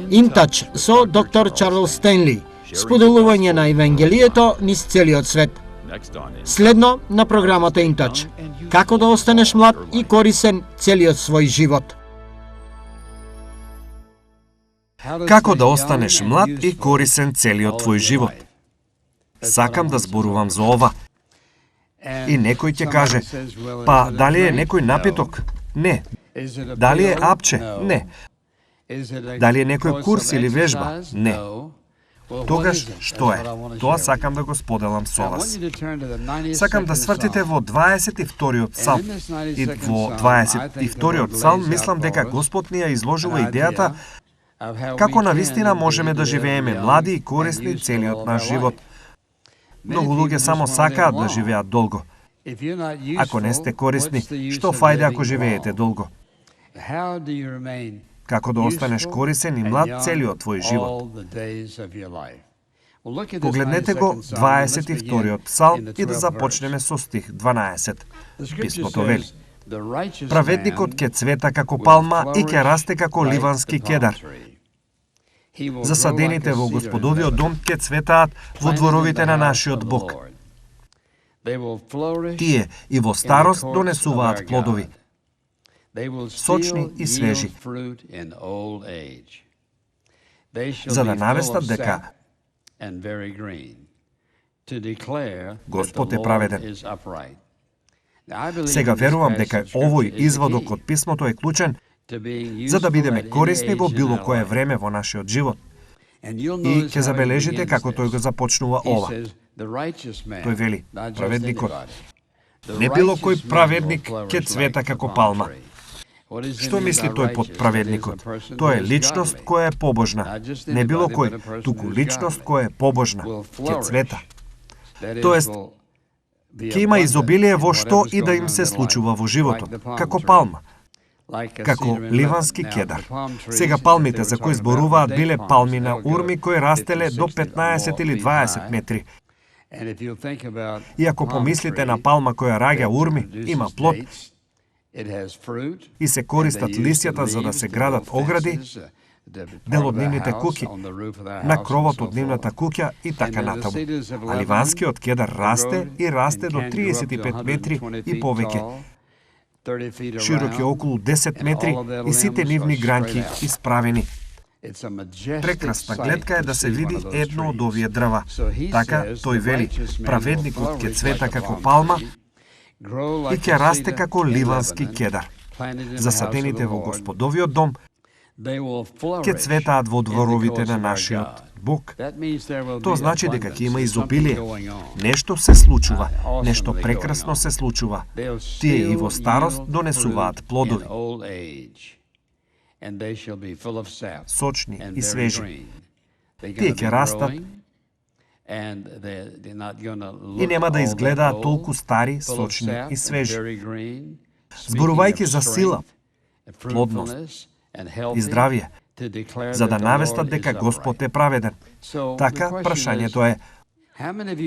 Интач со доктор Чарлс Стенли. Споделување на Евангелието низ целиот свет. Следно на програмата Интач. Како да останеш млад и корисен целиот свој живот. Како да останеш млад и корисен целиот твој живот? Сакам да зборувам за ова. И некој ќе каже, па дали е некој напиток? Не. Дали е апче? Не. Дали е некој курс или вежба? Не. Тогаш, што е? Тоа сакам да го споделам со вас. Сакам да свртите во 22-иот псалм. И во 22-иот псалм мислам дека Господ ни ја изложува идејата како навистина можеме да живееме млади и корисни целиот наш живот. Многу луѓе само сакаат да живеат долго. Ако не сте корисни, што фајде ако живеете долго? Како да останеш корисен и млад целиот твој живот? Погледнете го 22-иот псалм и да започнеме со стих 12. Писмото вели: Праведникот ќе цвета како палма и ќе расте како ливански кедар. Засадените во Господовиот дом ќе цветаат во дворовите на нашиот Бог. Тие и во старост донесуваат плодови, сочни и свежи, за да навестат дека Господ е праведен. Сега верувам дека овој изводок од писмото е клучен за да бидеме корисни во било кое време во нашиот живот. И ќе забележите како тој го започнува ова. Тој вели, праведникот. Не било кој праведник ќе цвета како палма. Што мисли тој под праведникот? Тој е личност која е побожна. Не било кој, туку личност која е побожна ќе цвета. Тоест, ќе има изобилие во што и да им се случува во животот, како палма, како ливански кедар. Сега палмите за кои зборуваат биле палми на урми кои растеле до 15 или 20 метри. И ако помислите на палма која раѓа урми, има плод и се користат лисјата за да се градат огради, дел од нивните куќи, на кровот од нивната куќа и така натаму. А ливанскиот кедар расте и расте до 35 метри и повеќе. Широк е околу 10 метри и сите нивни гранки исправени. Прекрасна гледка е да се види едно од овие дрва. Така, тој вели, праведникот ќе цвета како палма и ќе расте како ливански кедар. Засадените во Господовиот дом ќе цветаат во дворовите на нашиот Бог. Тоа значи дека ќе има изобилие. Нешто се случува, нешто прекрасно се случува. Тие и во старост донесуваат плодови, сочни и свежи. Тие ќе растат и нема да изгледаат толку стари, сочни и свежи. Зборувајќи за сила, плодност и здравие, за да навестат дека Господ е праведен. Така, прашањето е,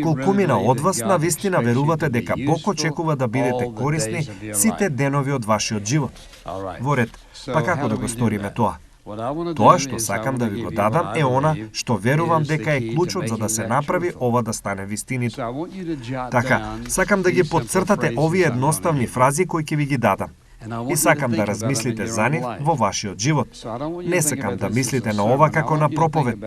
колкумина од вас навистина верувате дека Бог очекува да бидете корисни сите денови од вашиот живот? Во ред, па како да го сториме тоа? Тоа што сакам да ви го дадам е она што верувам дека е клучот за да се направи ова да стане вистината. Така, сакам да ги потцртате овие едноставни фрази кои ќе ви ги дадам. И сакам да размислите за нив во вашиот живот. Не сакам да мислите на ова како на проповед.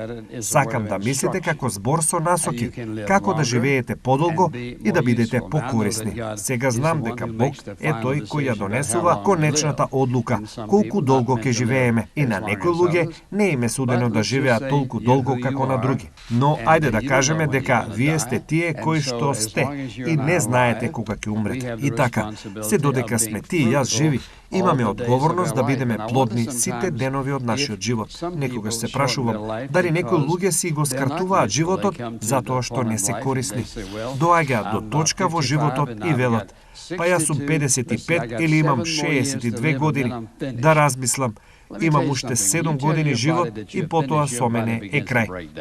Сакам да мислите како збор со насоки, како да живеете подолго и да бидете покорисни. Сега знам дека Бог е тој кој ја донесува конечната одлука, колку долго ќе живееме. И на некои луѓе не им е судено да живеат толку долго како на други. Но ајде да кажеме дека вие сте тие кои што сте и не знаете кога ќе умрете. И така, се додека сме ти и јас живи, имаме одговорност да бидеме плодни сите денови од нашиот живот. Некогаш се прашувам дали некои луѓе си го скратуваат животот затоа што не се корисни. Доаѓаат до точка во животот и велат: па јас сум 55 или имам 62 години. Да размислам, имам уште 7 години живот и потоа со мене е крај.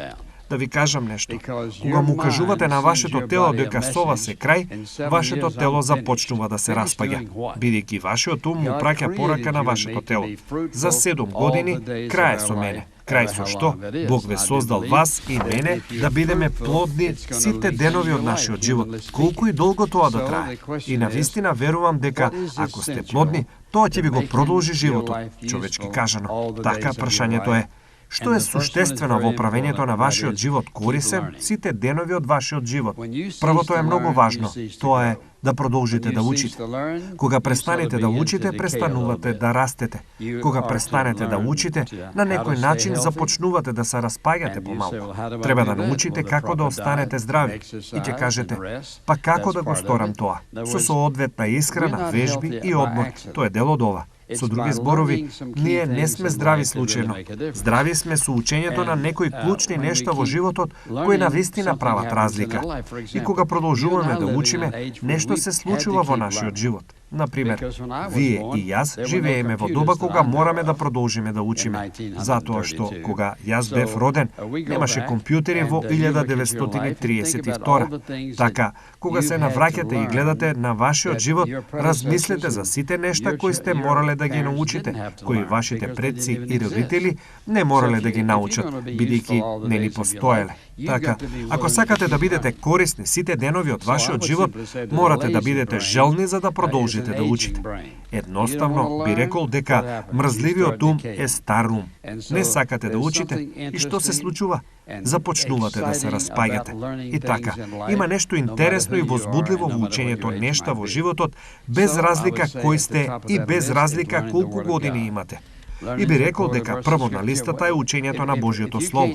Да ви кажам нешто. Кога му кажувате на вашето тело дека сова се крај, вашето тело започнува да се распаѓа, бидејќи вашиот ум му праќа порака на вашето тело. За 7 години крај е со мене. Крај со што Бог ве создал вас и мене да бидеме плодни сите денови од нашиот живот, колку и долго тоа да трае. И навистина верувам дека ако сте плодни, тоа ќе ви го продолжи животот, човечки кажано. Така прашањето е: што е суштествено во правењето на вашиот живот корисен сите денови од вашиот живот? Првото е многу важно. Тоа е да продолжите да учите. Кога престанете да учите, престанувате да растете. Кога престанете да учите, на некој начин започнувате да се распаѓате помалку. Треба да научите како да останете здрави. И ќе кажете: па како да го сторам тоа? Со соодветна исхрана, вежби и одмор. Тоа е дел од ова. Со други зборови, ние не сме здрави случајно. Здрави сме со учењето на некои клучни нешта во животот кои навистина прават разлика. И кога продолжуваме да учиме, нешто се случува во нашиот живот. Например, вие и јас живееме во доба кога мораме да продолжиме да учиме. Затоа што кога јас бев роден, немаше компјутери во 1932. Така, кога се навраќате и гледате на вашиот живот, размислете за сите нешта кои сте морале да ги научите, кои вашите предци и родители не морале да ги научат, бидејќи не ни постоеле. Така, ако сакате да бидете корисни сите денови од вашиот живот, морате да бидете желни за да продолжите да учите. Едноставно би рекол дека мрзливиот ум е стар ум. Не сакате да учите и што се случува? Започнувате да се распаѓате. И така, има нешто интересно и возбудливо во учењето нешта во животот, без разлика кој сте и без разлика колку години имате. И би рекол дека прво на листата е учењето на Божјото Слово.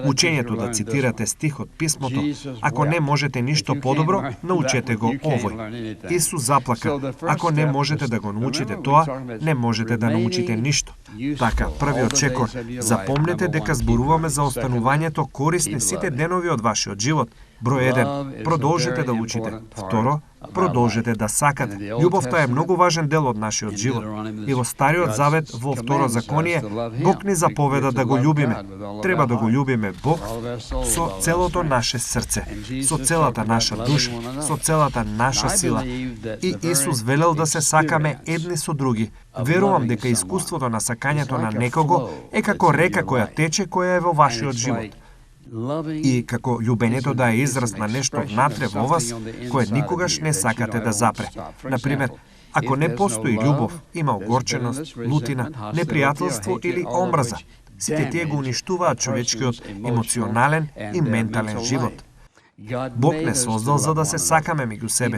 Учењето да цитирате стих од Писмото. Ако не можете ништо подобро, научете го овој. Исус заплака. Ако не можете да го научите тоа, не можете да научите ништо. Така, првиот чекор. Запомнете дека зборуваме за останувањето корисни сите денови од вашиот живот. Број 1. Продолжете да учите. Второ, продолжете да сакате. Љубовта е многу важен дел од нашиот живот. И во Стариот Завет, во Второ Законие, Бог ни заповеда да го љубиме. Треба да го љубиме Бог со целото наше срце, со целата наша душа, со целата наша сила. И Исус велел да се сакаме едни со други. Верувам дека искуството на сакањето на некого е како река која тече, која е во вашиот живот. И како љубењето да е израз на нешто внатре во вас, кое никогаш не сакате да запре. Например, ако не постои љубов, има огорченост, лутина, непријателство или омраза. Сите тие го уништуваат човечкиот емоционален и ментален живот. Бог не создал за да се сакаме меѓу себе.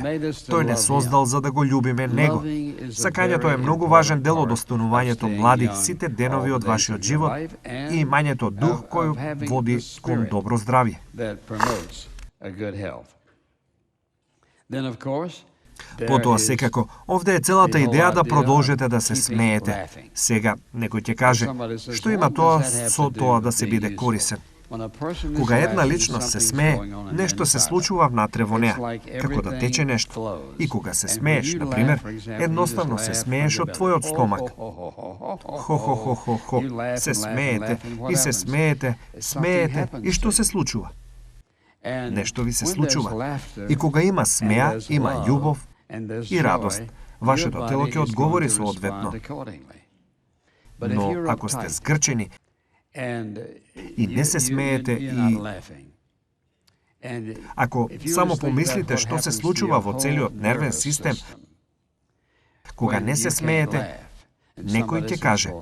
Тој не создал за да го љубиме Него. Сакањето е многу важен дел од останувањето млади сите денови од вашиот живот и имањето дух кој води кон добро здравје. Потоа секако, овде е целата идеја да продолжите да се смеете. Сега, некој ќе каже, што има тоа со тоа да се биде корисен? Кога една личност се смее, нешто се случува внатре во неа, како да тече нешто. И кога се смееш, например, едноставно се смееш од твојот стомак. Хо-хо-хо-хо-хо, се смеете и се смеете, смеете и што се случува? Нешто ви се случува. И кога има смеа, има љубов и радост. Вашето тело ќе одговори соодветно. Но ако сте згрчени и не се смеете и ако само помислите што се случува во целиот нервен систем, кога не се смеете, некој ќе каже: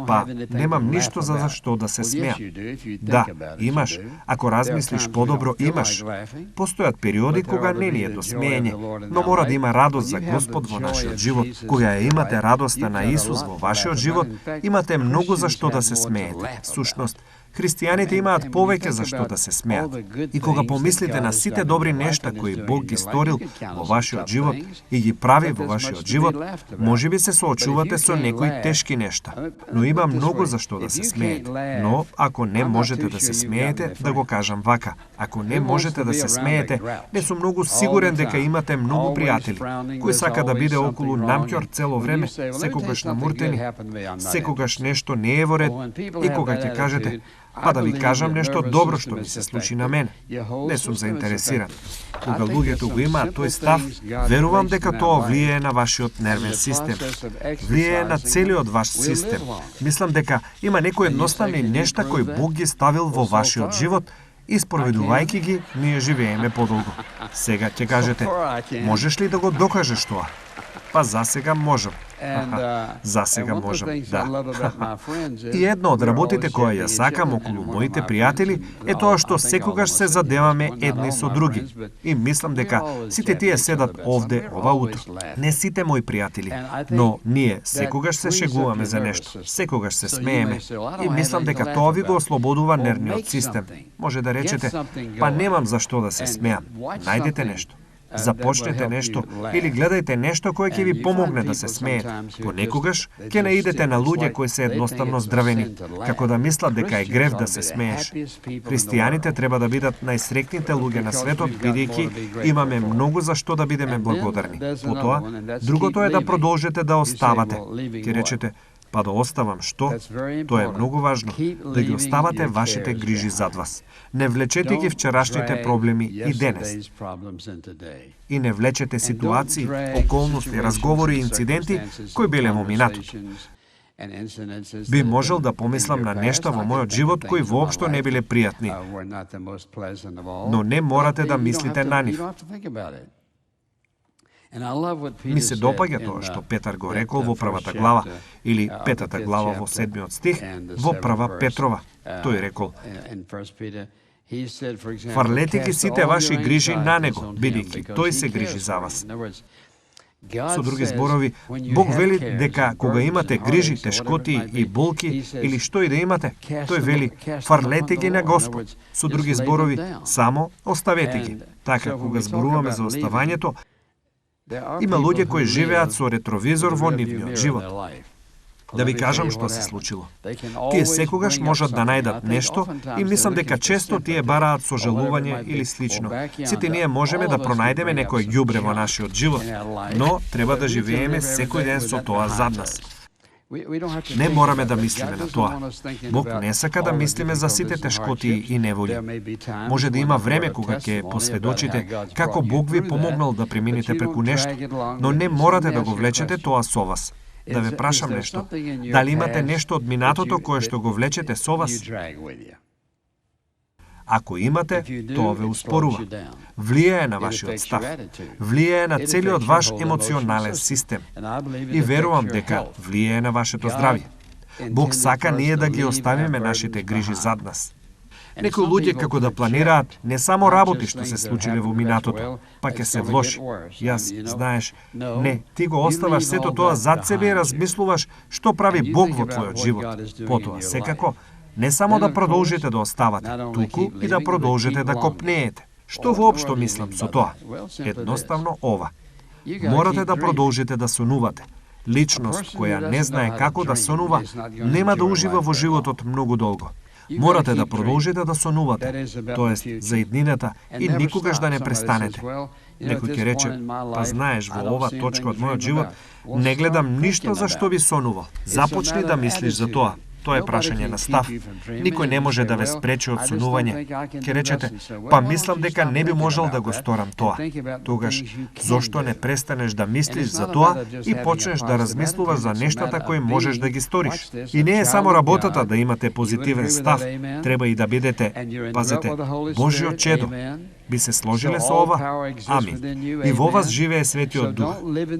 па, немам ништо за што да се смеам. Да, имаш. Ако размислиш подобро, имаш. Постојат периоди кога не ни е до смеење, но мора да има радост за Господ во нашиот живот. Кога ја имате радоста на Исус во вашиот живот, имате многу за што да се смеете. Сушност, христијаните имаат повеќе за што да се смеат. И кога помислите на сите добри нешта кои Бог ги сторил во вашиот живот и ги прави во вашиот живот, можеби се соочувате со некои тешки нешта. Но има многу за што да се смеете. Но, ако не можете да се смеете, да го кажам вака. Ако не можете да се смеете, не сум многу сигурен дека имате многу пријатели, кој сака да биде околу намќор цело време, секогаш намуртени, секогаш нешто не е во ред, и кога ќе кажете: па да ви кажам нешто добро што ми се случи на мене. Не сум заинтересиран. Кога луѓето го имаат тој став, верувам дека тоа влијае на вашиот нервен систем. Влијае на целиот ваш систем. Мислам дека има некои едноставни нешта кои Бог ги ставил во вашиот живот, и спроведувајќи ги, ние живееме подолго. Сега ќе кажете, можеш ли да го докажеш тоа? Па засега можам. Засега можам, да. И едно од работите која ја сакам околу моите пријатели е тоа што секогаш се задеваме едни со други. И мислам дека сите тие седат овде ова утро. Не сите мои пријатели, но ние секогаш се шегуваме за нешто, секогаш се смееме. И мислам дека тоа ви го ослободува нервниот систем. Може да речете, па немам за што да се смеам. Најдете нешто. Започнете нешто или гледајте нешто кое ќе ви помогне да се смеете. Понекогаш ќе наидете на луѓе кои се едноставно здравени, како да мислат дека е грев да се смееш. Христијаните треба да бидат најсреќните луѓе на светот, бидејќи имаме многу за што да бидеме благодарни. Потоа, другото е да продолжите да оставате. Ќе речете, па да оставам што? Тоа е многу важно, да ги оставате вашите грижи зад вас. Не влечете ги вчерашните проблеми и денес. И не влечете ситуации, околности, разговори и инциденти кои биле во минатото. Би можел да помислам на нешта во мојот живот кои воопшто не биле пријатни. Но не морате да мислите на нив. Ми се допаѓа тоа што Петар го рекол во првата глава, или петата глава во 7 стих, во прва Петрова. Тој рекол, фрлете ги сите ваши грижи на него, бидејќи тој се грижи за вас. Со други зборови, Бог вели дека кога имате грижи, тешкоти и болки, или што и да имате, тој вели, фрлете ги на Господ. Со други зборови, само оставете ги. Така, кога зборуваме за оставањето, има луѓе кои живеат со ретровизор во нивниот живот. Да ви кажам што се случило. Тие секогаш можат да најдат нешто и мислам дека често тие бараат сожалување или слично. Сите ние можеме да пронајдеме некој ѓубре во нашиот живот, но треба да живееме секој ден со тоа зад нас. Не мораме да мислиме на тоа. Бог не сака да мислиме за сите тешкоти и неволји. Може да има време кога ќе посведочите како Бог ви помогнал да премините преку нешто, но не морате да го влечете тоа со вас. Да ве прашам нешто. Дали имате нешто од минатото кое што го влечете со вас? Ако имате, тоа ве успорува. Влијае на вашиот став. Влијае на целиот ваш емоционален систем. И верувам дека влијае на вашето здравје. Бог сака ние да ги оставиме нашите грижи зад нас. Некои луѓе како да планираат не само работи што се случиле во минатото, па ќе се влоши. Јас, знаеш, не, ти го оставаш сето тоа зад себе и размислуваш што прави Бог во твојот живот. Потоа, секако, не само да продолжите да оставате, туку и да продолжите да копнеете. Што воопшто мислам со тоа? Едноставно ова. Морате да продолжите да сонувате. Личност која не знае како да сонува, нема да ужива во животот многу долго. Морате да продолжите да сонувате, тоест за иднината и никогаш да не престанете. Некој ќе рече, па знаеш, во ова точка од мојот живот не гледам ништо за што би сонувал. Започни да мислиш за тоа. Тоа е прашање на став. Никој не може да ве спречи од сонување. Ќе речете, па мислам дека не би можел да го сторам тоа. Тогаш, зошто не престанеш да мислиш за тоа и почнеш да размислуваш за нештата кои можеш да ги сториш? И не е само работата да имате позитивен став, треба и да бидете, пазете, Божјо чедо. Би се сложиле со ова? Амин. И во вас живее Светиот Дух.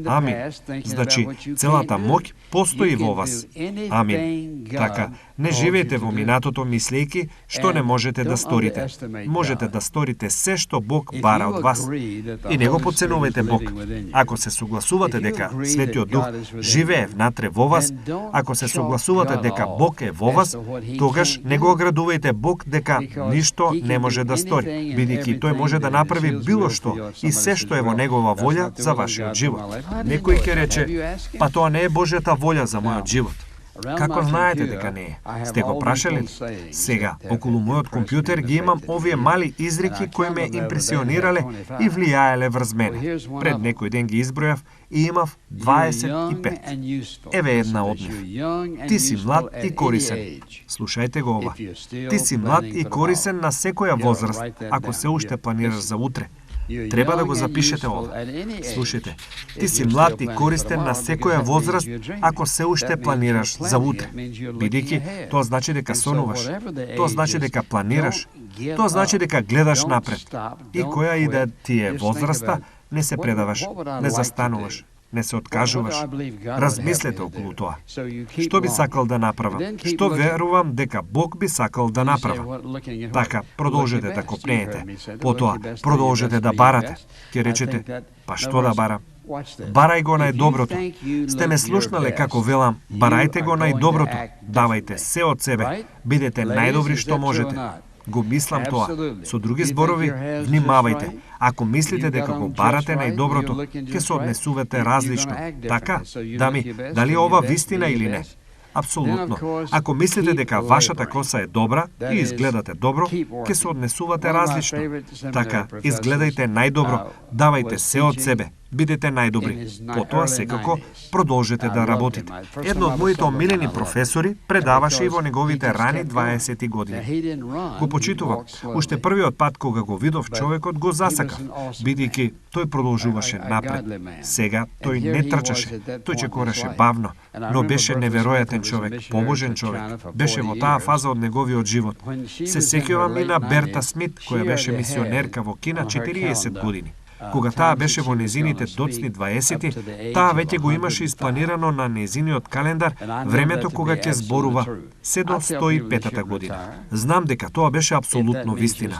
Амин. Значи, целата моќ постои во вас. Амин. Така, не живеете во минатото мислејќи што не можете да сторите. Можете да сторите се што Бог бара од вас. И не го подценувајте Бог. Ако се согласувате дека Светиот Дух живее внатре во вас, ако се согласувате дека Бог е во вас, тогаш не го оградувајте Бог дека ништо не може да стори, бидејќи тој може да направи било што и се што е во негова волја за вашиот живот. Некој ќе рече, па тоа не е Божјата волја за мојот живот. Како знаете дека не е? Сте го прашали? Сега, околу мојот компјутер ги имам овие мали изреки кои ме импресионирале и влијаеле врз мене. Пред некој ден ги избројав и имав 25. Еве една од нив. Ти си млад и корисен. Слушајте го ова. Ти си млад и корисен на секоја возраст, ако се уште планираш за утре. Треба да го запишете ова. Слушајте, ти си млад и користен на секоја возраст, ако се уште планираш за утре. Бидејќи, тоа значи дека сонуваш. Тоа значи дека планираш. Тоа значи дека гледаш напред. И која и да ти е возраста, не се предаваш, не застануваш, не се откажуваш. Размислете околу тоа. Што би сакал да направам? Што верувам дека Бог би сакал да направам? Така, продолжете да копнеете. Потоа, продолжете да барате. Ке речете, па што да барам? Барај го најдоброто. Сте ме слушнале како велам, барајте го најдоброто. Давајте се од себе. Бидете најдобри што можете. Го мислам тоа. Со други зборови, внимавајте. Ако мислите дека го барате најдоброто, ќе се однесувате различно. Така? Дами, дали ова вистина или не? Апсолутно. Ако мислите дека вашата коса е добра и изгледате добро, ќе се однесувате различно. Така, изгледајте најдобро, давајте се од себе, бидете најдобри. Потоа секако продолжете да работите. Едно од моите омилени професори предаваше и во неговите рани 20 години. Го почитувам. Уште првиот пат кога го видов човекот го засакав, бидејќи тој продолжуваше напред. Сега тој не трчаше, тој чекореше бавно, но беше неверојатен човек, побожен човек. Беше во таа фаза од неговиот живот. Се сеќавам и на Берта Смит, која беше мисионерка во Кина 40 години. Кога таа беше во незините доцни 20-ти, таа веќе го имаше испланирано на незиниот календар времето кога ќе зборува се до 105-та година. Знам дека тоа беше апсолутно вистина.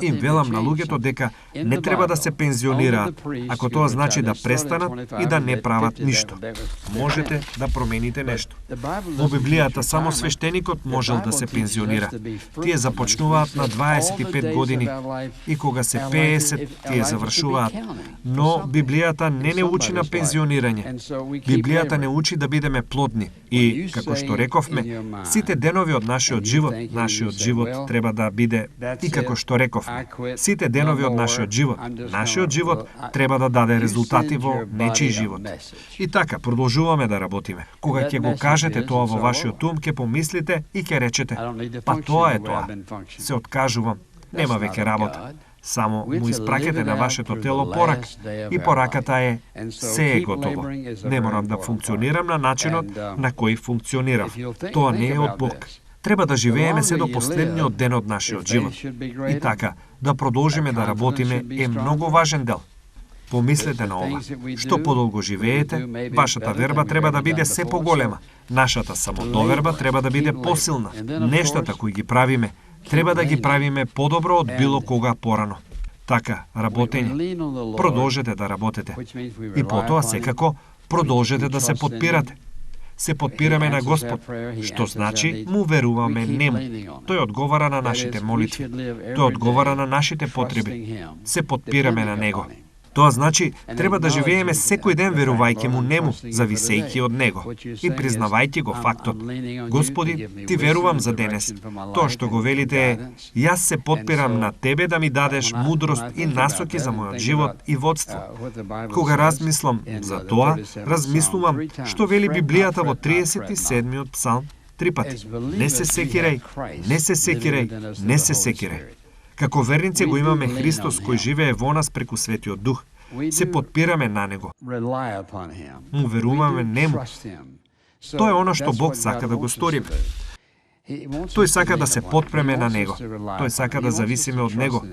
Им велам на луѓето дека не треба да се пензионираат, ако тоа значи да престанат и да не прават ништо. Можете да промените нешто. Во Библијата само свештеникот можел да се пензионира. Тие започнуваат на 25 години и кога се 50, тие завршуваат. Но Библијата не учи на пензионирање. Библијата не учи да бидеме плодни. И, како што рековме, сите денови од нашиот живот треба да биде, и како што рековме, сите денови од нашиот живот треба да даде резултати во нечиј живот. И така, продолжуваме да работиме. Кога ќе го кажете тоа во вашиот ум, ќе помислите и ќе речете, па тоа е тоа. Се откажувам, нема веќе работа. Само му испракете на вашето тело порак и пораката е се е готово. Не морам да функционирам на начинот на кој функционирав. Тоа не е од Бог. Треба да живееме се до последниот ден од нашиот живот. И така, да продолжиме да работиме е многу важен дел. Помислете на ова. Што подолго живеете, вашата верба треба да биде се поголема. Нашата самодоверба треба да биде посилна. Нештата кои ги правиме, треба да ги правиме подобро од било кога порано. Така, работење. Продолжете да работите. И потоа секако продолжете да се подпирате. Се подпираме на Господ, што значи му веруваме нему. Тој одговара на нашите молитви. Тој одговара на нашите потреби. Се подпираме на него. Тоа значи, треба да живееме секој ден верувајќи му нему, зависејќи од него и признавајќи го фактот. Господи, ти верувам за денес. Тоа што го велите е, јас се подпирам на тебе да ми дадеш мудрост и насоки за мојот живот и водство. Кога размислам за тоа, размислувам што вели Библијата во 37-миот псалм 3 пати. Не се секирај, не се секирај, не се секирај. Како верници го имаме Христос кој живее во нас преку Светиот Дух. Се подпираме на него. Му веруваме нему. Тоа е оно што Бог сака да го сториме. Тој сака да се подпреме на него. Тој сака да зависиме од него.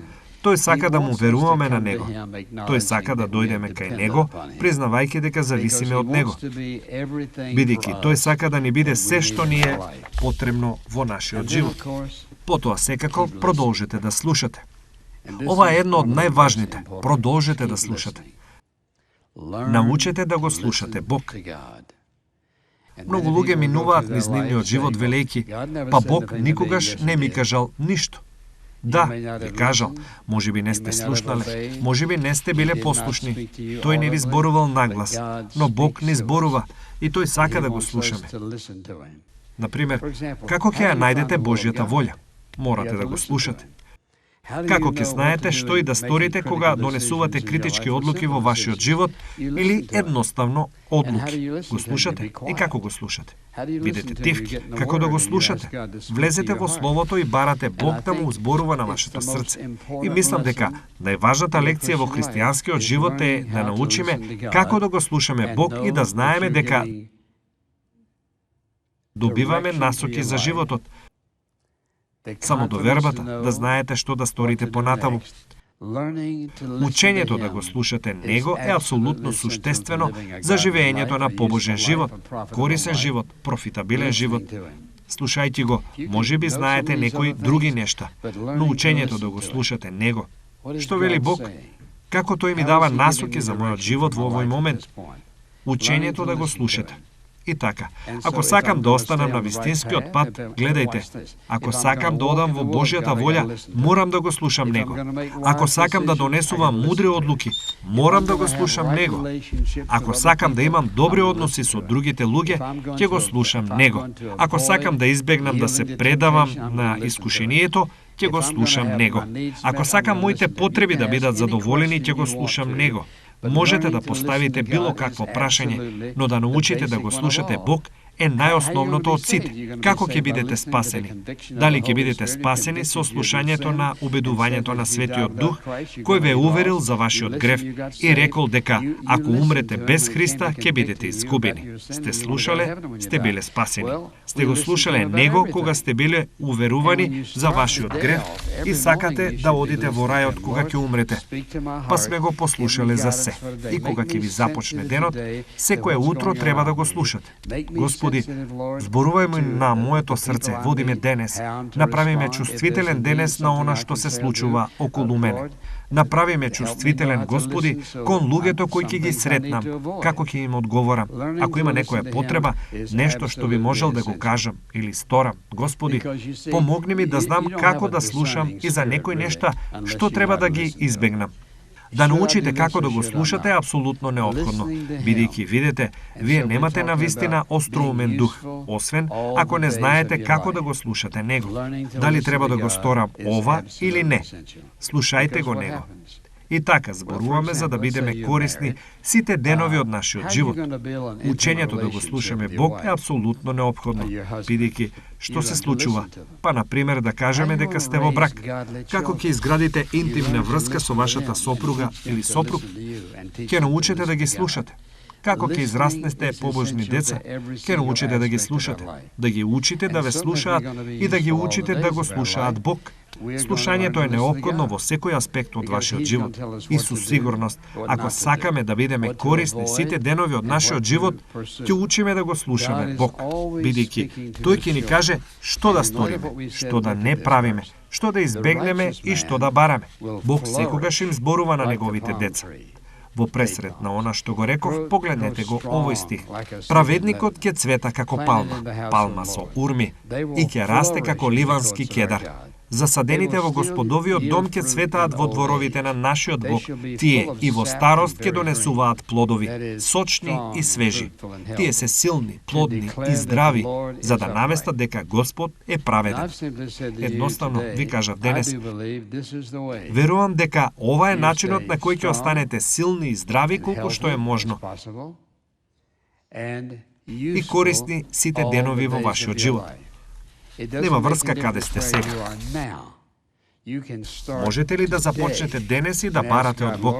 Тој сака да му веруваме на него. Тој сака да дојдеме кај него, признавајќи дека зависиме од него. Бидејќи тој сака да ни биде се што ни е потребно во нашиот живот. Потоа секако продолжете да слушате. Ова е едно од најважните. Продолжете да слушате. Научете да го слушате Бог. Многу луѓе минуваат низ нивниот живот велејќи, па Бог никогаш не ми кажал ништо. Да, ви кажал, може би не сте слушнале, може би не сте биле послушни. Тој не ви зборувал наглас, но Бог не зборува и тој сака да го слушаме. Например, како ќе ја најдете Божјата волја? Морате да го слушате. Како ќе знаете што и да сторите кога донесувате критички одлуки во вашиот живот или едноставно одлуки? Го слушате? И како го слушате? Бидете тивки. Како да го слушате? Влезете во Словото и барате Бог да му зборува на вашето срце. И мислам дека најважната лекција во христијанскиот живот е да научиме како да го слушаме Бог и да знаеме дека добиваме насоки за животот. Само до вербата, да знаете што да сторите понатаму. Учењето да го слушате Него е апсолутно суштествено за живеењето на побожен живот, корисен живот, профитабилен живот. Слушајќи го, може би знаете некои други нешта, но учењето да го слушате Него. Што вели Бог? Како тој ми дава насоки за мојот живот во овој момент? Учењето да го слушате. И така, ако сакам да останам на вистинскиот пат, гледајте, ако сакам да одам во Божјата волја, морам да го слушам Него. Ако сакам да донесувам мудри одлуки, морам да го слушам Него. Ако сакам да имам добри односи со другите луѓе, ќе го слушам Него. Ако сакам да избегнам да се предавам на искушението, ќе го слушам Него. Ако сакам моите потреби да бидат задоволени, ќе го слушам Него. Можете да поставите било какво прашање, но да научите да го слушате Бог е најосновното од сите. Како ќе бидете спасени? Дали ќе бидете спасени со слушањето на убедувањето на Светиот Дух, кој ве уверил за вашиот грев и рекол дека ако умрете без Христа, ќе бидете изгубени. Сте слушале, сте биле спасени. Сте го слушале Него кога сте биле уверувани за вашиот грев и сакате да одите во рајот кога ќе умрете. Па сме го послушале за се. И кога ќе ви започне денот, секое утро треба да го слушате. Господи, зборувај ми на моето срце, води ме денес. Направи ме чувствителен денес на она што се случува околу мене. Направи ме чувствителен, Господи, кон луѓето кои ќе ги сретнам, како ќе им одговорам. Ако има некоја потреба, нешто што би можел да го кажам или сторам, Господи, помогни ми да знам како да слушам и за некои нешта што треба да ги избегнам. Да научите како да го слушате е апсолутно неопходно, бидејќи видите, вие немате навистина остроумен дух, освен ако не знаете како да го слушате Него. Дали треба да го сторам ова или не? Слушајте го Него. И така зборуваме за да бидеме корисни сите денови од нашиот живот. Учењето да го слушаме Бог е апсолутно неопходно, бидејќи што се случува? Па, например, да кажеме дека сте во брак. Како ќе изградите интимна врска со вашата сопруга или сопруг? Ќе научите да ги слушате. Како ќе израснете побожни деца, ќе научите да ги слушате, да ги учите да ве слушаат и да ги учите да го слушаат Бог. Слушањето е неопходно во секој аспект од вашиот живот. И со сигурност, ако сакаме да бидеме корисни сите денови од нашиот живот, ќе учиме да го слушаме Бог, бидејќи тој ќе ни каже што да сториме, што да не правиме, што да избегнеме и што да бараме. Бог секогаш им зборува на неговите деца. Во пресред на она што го реков, погледнете го овој стих. Праведникот ќе цвета како палма, палма со урми, и ќе расте како ливански кедар. Засадените во Господовиот дом ќе цветаат во дворовите на нашиот Бог. Тие и во старост ќе донесуваат плодови, сочни и свежи. Тие се силни, плодни и здрави, за да навестат дека Господ е праведен. Едноставно ви кажав денес, верувам дека ова е начинот на кој ќе останете силни и здрави колку што е можно и корисни сите денови во вашиот живот. Нема врска каде сте сега. Можете ли да започнете денес и да барате од Бог?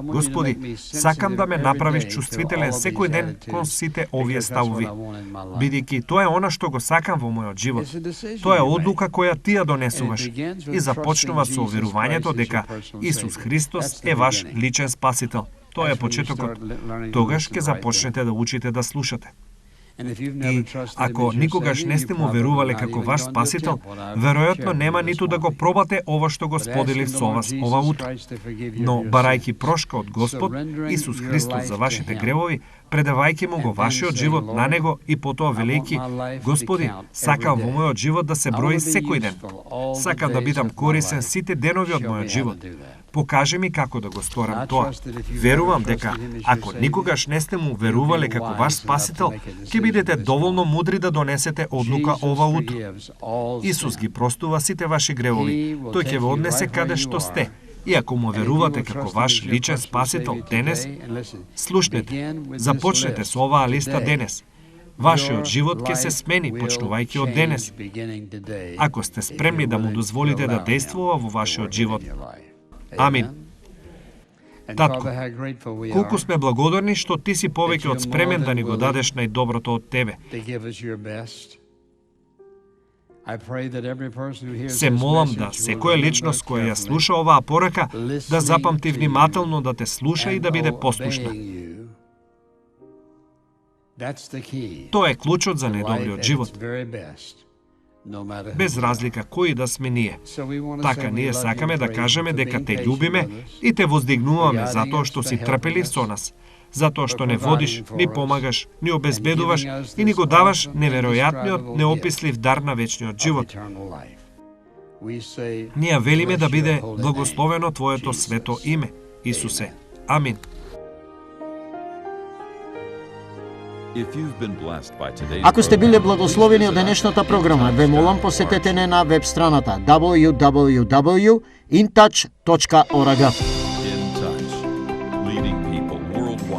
Господи, сакам да ме направиш чувствителен секој ден кон сите овие ставови, бидејќи тоа е она што го сакам во мојот живот. Тоа е одлука која ти ја донесуваш и започнува со верувањето дека Исус Христос е ваш личен спасител. Тоа е почетокот. Тогаш ќе започнете да учите да слушате. И ако никогаш не сте му верувале како ваш спасител, веројатно нема ниту да го пробате ова што го споделив со вас ова утро. Но барајќи прошка од Господ Исус Христос за вашите гревови, предавајќи му го вашиот живот на него и потоа велејќи: Господи, сакам во мојот живот да се брои секој ден. Сакам да бидам корисен сите денови од мојот живот. Покажи ми како да го сторам тоа. Верувам дека ако никогаш не сте му верувале како ваш спасител, ќе бидете доволно мудри да донесете одлука ова утро. Исус ги простува сите ваши гревови. Тој ќе ве однесе каде што сте. И ако му верувате како ваш личен спасител денес, слушнете, започнете со оваа листа денес. Вашиот живот ќе се смени, почнувајќи од денес. Ако сте спремни да му дозволите да действува во вашиот живот. Амин. Татко, колку сме благодарни што ти си повеќе од спремен да ни го дадеш најдоброто од тебе. Се молам да секоја личност која ја слуша оваа порака да запамти внимателно да те слуша и да биде послушна. Тоа е клучот за најдобриот живот. Без разлика кои да сме ние. Така ние сакаме да кажеме дека те љубиме и те воздигнуваме затоа што си трпелив со нас, затоа што не водиш, ни помагаш, ни обезбедуваш и ни го даваш неверојатниот, неопислив дар на вечниот живот. Ние велиме да биде благословено Твоето свето име, Исусе. Амин. Ако сте биле благословени од денешната програма, ве молам посетете не на веб страната www.intouch.org.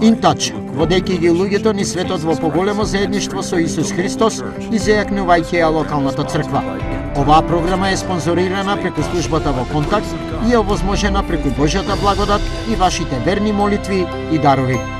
InTouch, водејќи ги луѓето ни светот во поголемо заедништво со Исус Христос и зајакнувајќи ја локалната црква. Оваа програма е спонзорирана преку службата во Контакт и е овозможена преку Божјата благодат и вашите верни молитви и дарови.